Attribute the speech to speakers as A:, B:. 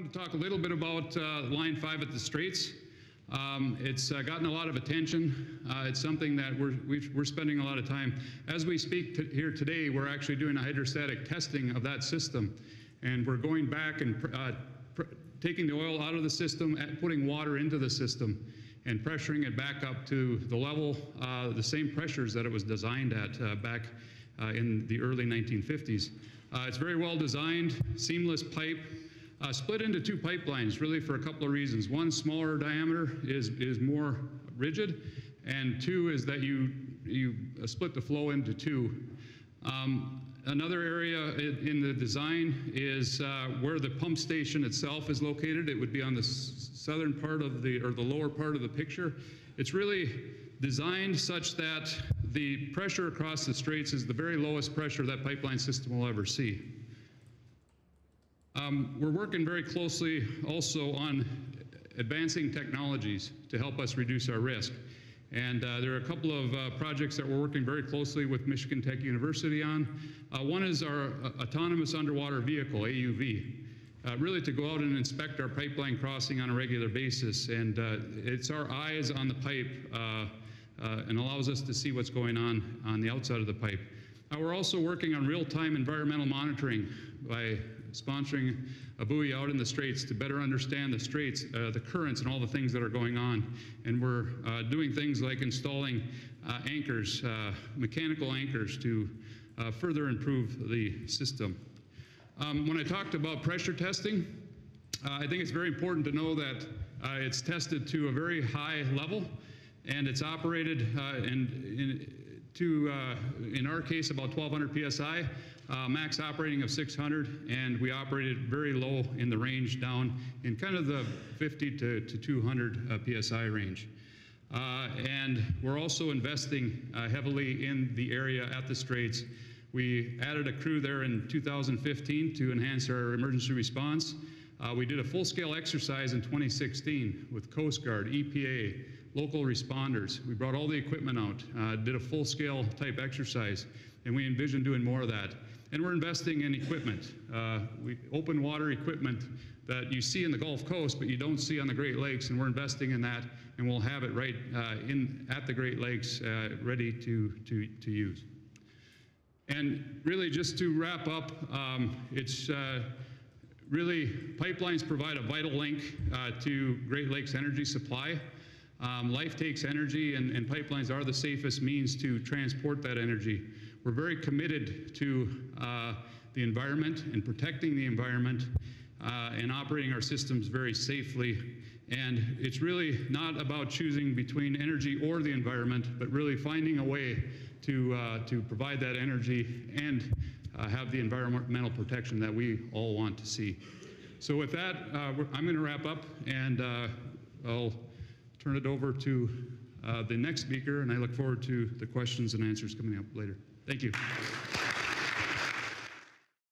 A: wanted to talk a little bit about Line 5 at the Straits. It's gotten a lot of attention. It's something that we're spending a lot of time. As we speak here today, we're actually doing a hydrostatic testing of that system. And we're going back and taking the oil out of the system and putting water into the system and pressuring it back up to the level, the same pressures that it was designed at back in the early 1950s. It's very well designed, seamless pipe, split into two pipelines really for a couple of reasons. One, smaller diameter is more rigid, and two is that you split the flow into two. Another area in the design is where the pump station itself is located. It would be on the southern part of the lower part of the picture. It's really designed such that the pressure across the Straits is the very lowest pressure that pipeline system will ever see. We're working very closely also on advancing technologies to help us reduce our risk. And there are a couple of projects that we're working very closely with Michigan Tech University on. One is our autonomous underwater vehicle, AUV, really to go out and inspect our pipeline crossing on a regular basis. And it's our eyes on the pipe and allows us to see what's going on the outside of the pipe. We're also working on real-time environmental monitoring by sponsoring a buoy out in the Straits to better understand the Straits, the currents, and all the things that are going on. And we're doing things like installing anchors, mechanical anchors to further improve the system. When I talked about pressure testing, I think it's very important to know that it's tested to a very high level, and it's operated in our case, about 1,200 PSI, max operating of 600, and we operated very low in the range down in kind of the 50 to 200 PSI range. And we're also investing heavily in the area at the Straits. We added a crew there in 2015 to enhance our emergency response. We did a full-scale exercise in 2016 with Coast Guard, EPA, local responders. We brought all the equipment out, did a full-scale type exercise, and we envision doing more of that. And we're investing in equipment, open water equipment that you see in the Gulf Coast, but you don't see on the Great Lakes, and we're investing in that, and we'll have it right at the Great Lakes ready to use. And really, just to wrap up, it's really, pipelines provide a vital link to Great Lakes energy supply. Life takes energy, and pipelines are the safest means to transport that energy. We're very committed to the environment and protecting the environment and operating our systems very safely. And it's really not about choosing between energy or the environment, but really finding a way to provide that energy and have the environmental protection that we all want to see. So with that, I'm going to wrap up, and I'll turn it over to the next speaker, and I look forward to the questions and answers coming up later. Thank you.